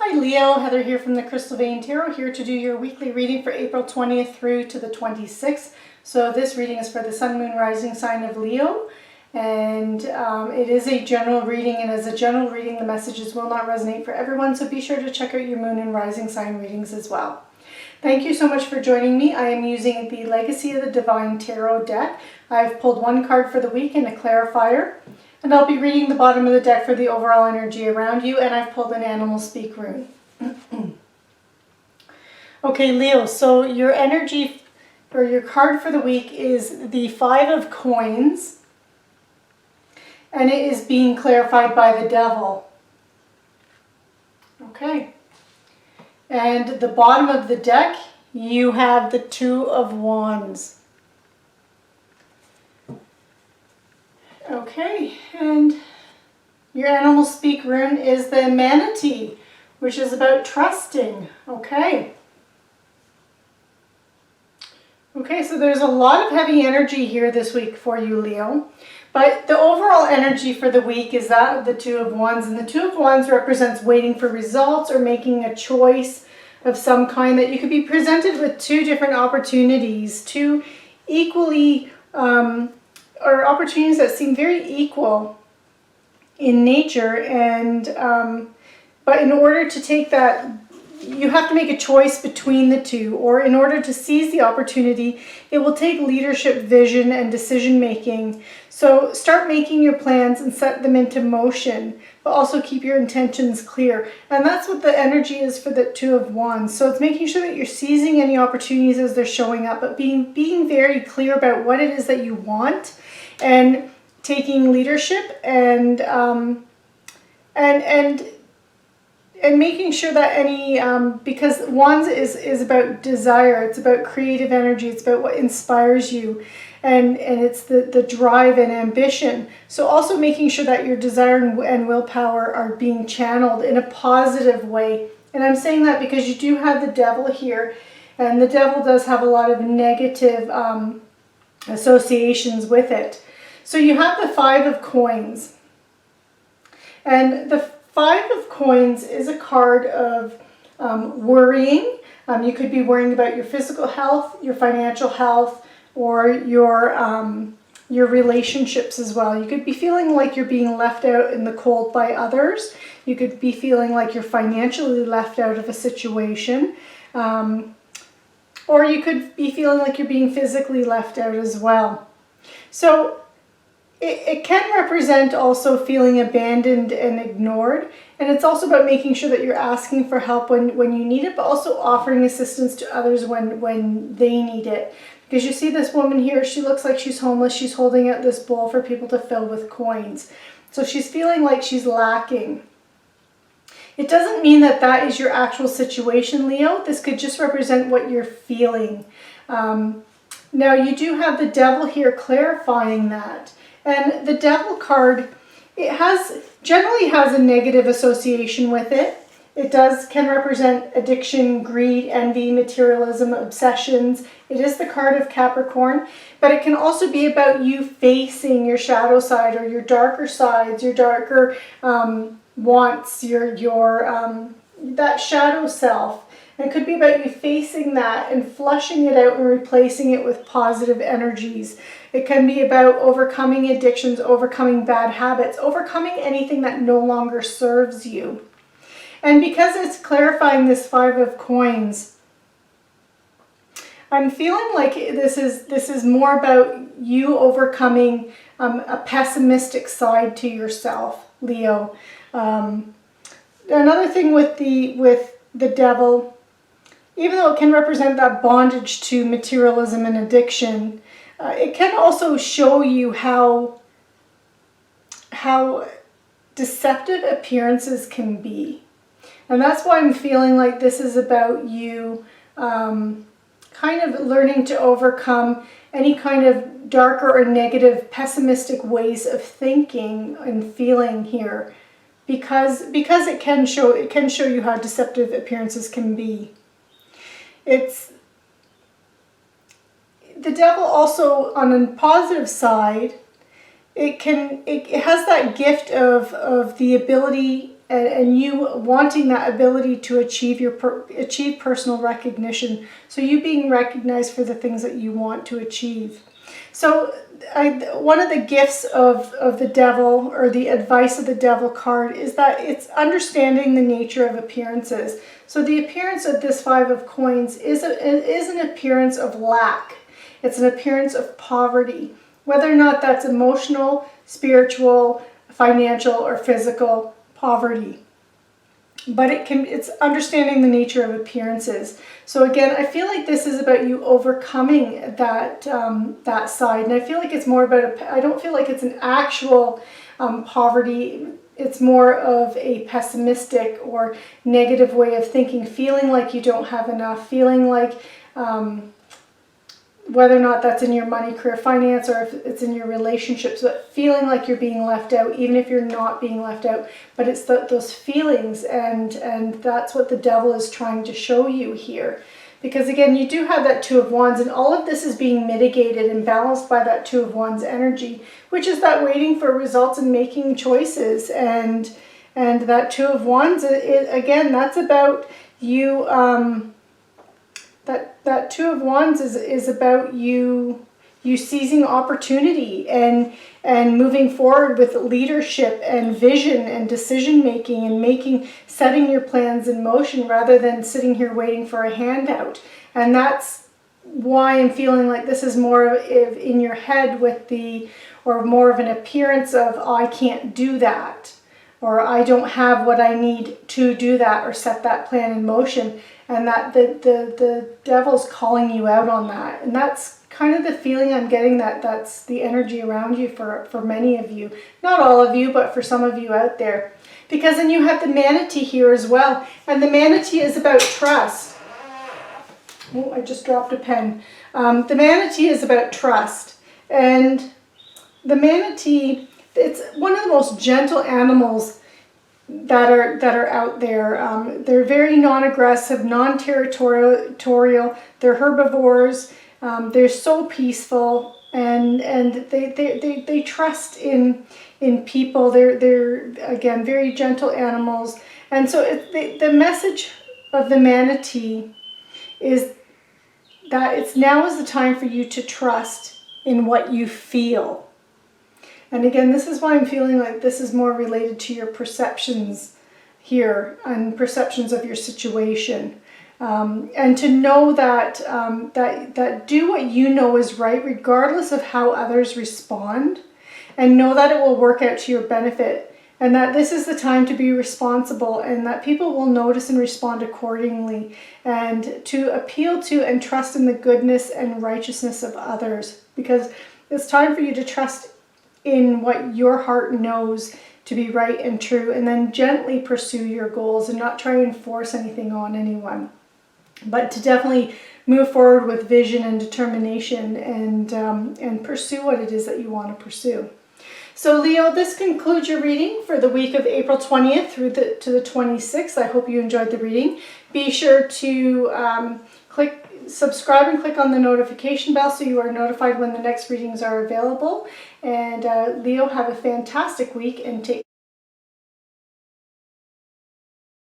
Hi Leo, Heather here from the Crystal Vein Tarot, here to do your weekly reading for April 20th through to the 26th. So this reading is for the Sun, Moon, Rising sign of Leo, and it is a general reading, and as a general reading the messages will not resonate for everyone, so be sure to check out your Moon and Rising sign readings as well. Thank you so much for joining me. I am using the Legacy of the Divine Tarot deck. I've pulled one card for the week and a clarifier. And I'll be reading the bottom of the deck for the overall energy around you, and I've pulled an Animal Speak rune. Okay, Leo, so your energy, or your card for the week is the Five of Coins, and it is being clarified by the Devil. Okay. And the bottom of the deck, you have the Two of Wands. Okay, and your Animal Speak rune is the Manatee, which is about trusting. Okay, so there's a lot of heavy energy here this week for you, Leo. But the overall energy for the week is that of the Two of Wands. And the Two of Wands represents waiting for results or making a choice of some kind, that you could be presented with two different opportunities, two equally or opportunities that seem very equal in nature, and but in order to take that, you have to make a choice between the two, or in order to seize the opportunity, it will take leadership, vision, and decision making. So start making your plans and set them into motion, but also keep your intentions clear. And that's what the energy is for the Two of Wands. So it's making sure that you're seizing any opportunities as they're showing up, but being very clear about what it is that you want, and taking leadership and making sure that any because Wands is about desire, it's about creative energy, it's about what inspires you, and it's the drive and ambition. So also making sure that your desire and willpower are being channeled in a positive way. And I'm saying that because you do have the Devil here, and the Devil does have a lot of negative associations with it. So you have the Five of Coins, and the Five of Coins is a card of worrying. You could be worrying about your physical health, your financial health, or your relationships as well. You could be feeling like you're being left out in the cold by others. You could be feeling like you're financially left out of a situation. Or you could be feeling like you're being physically left out as well. So it can represent also feeling abandoned and ignored, and it's also about making sure that you're asking for help when you need it, but also offering assistance to others when they need it. Because you see this woman here, she looks like she's homeless, she's holding out this bowl for people to fill with coins. So she's feeling like she's lacking. It doesn't mean that that is your actual situation, Leo. This could just represent what you're feeling. Now you do have the Devil here clarifying that. And the Devil card, it generally has a negative association with it. It can represent addiction, greed, envy, materialism, obsessions. It is the card of Capricorn, but it can also be about you facing your shadow side, or your darker sides, your darker wants, that shadow self. And it could be about you facing that and flushing it out and replacing it with positive energies. It can be about overcoming addictions, overcoming bad habits, overcoming anything that no longer serves you. And because it's clarifying this Five of Coins, I'm feeling like this is more about you overcoming a pessimistic side to yourself, Leo. Another thing with the Devil, even though it can represent that bondage to materialism and addiction, it can also show you how deceptive appearances can be. And that's why I'm feeling like this is about you kind of learning to overcome any kind of darker or negative, pessimistic ways of thinking and feeling here. Because it can show you how deceptive appearances can be. It's the Devil also, on a positive side, it has that gift of the ability and you wanting that ability to achieve personal recognition. So you being recognized for the things that you want to achieve. So one of the gifts of the devil, or the advice of the devil card, is that it's understanding the nature of appearances. So the appearance of this Five of Coins is an appearance of lack. It's an appearance of poverty, whether or not that's emotional, spiritual, financial, or physical poverty. But it's understanding the nature of appearances. So again, I feel like this is about you overcoming that that side, and I feel like it's more about I don't feel like it's an actual poverty. It's more of a pessimistic or negative way of thinking, feeling like you don't have enough, feeling like whether or not that's in your money, career, finance, or if it's in your relationships, but feeling like you're being left out, even if you're not being left out. But it's those feelings, and that's what the devil is trying to show you here. Because again, you do have that Two of Wands, and all of this is being mitigated and balanced by that Two of Wands energy, which is that waiting for results and making choices. And that Two of Wands, again, that's about you... That Two of Wands is about you seizing opportunity and moving forward with leadership and vision and decision making, and setting your plans in motion rather than sitting here waiting for a handout. And that's why I'm feeling like this is more of in your head or more of an appearance of, oh, I can't do that, or I don't have what I need to do that or set that plan in motion. And that the devil's calling you out on that. And that's kind of the feeling I'm getting, that's the energy around you for many of you. Not all of you, but for some of you out there. Because then you have the manatee here as well. And the manatee is about trust. Oh, I just dropped a pen. The manatee is about trust. And the manatee, it's one of the most gentle animals that are out there. They're very non-aggressive, non-territorial. They're herbivores. They're so peaceful, and they trust in people. They're again very gentle animals. And so the message of the manatee is that now is the time for you to trust in what you feel. And again, this is why I'm feeling like this is more related to your perceptions here, and perceptions of your situation. And to know that, that do what you know is right, regardless of how others respond, and know that it will work out to your benefit, and that this is the time to be responsible, and that people will notice and respond accordingly, and to appeal to and trust in the goodness and righteousness of others, because it's time for you to trust in what your heart knows to be right and true, and then gently pursue your goals and not try and force anything on anyone, but to definitely move forward with vision and determination, and pursue what it is that you want to pursue. So Leo, this concludes your reading for the week of April 20th through to the 26th. I hope you enjoyed the reading. Be sure to subscribe and click on the notification bell so you are notified when the next readings are available. And Leo, have a fantastic week, and take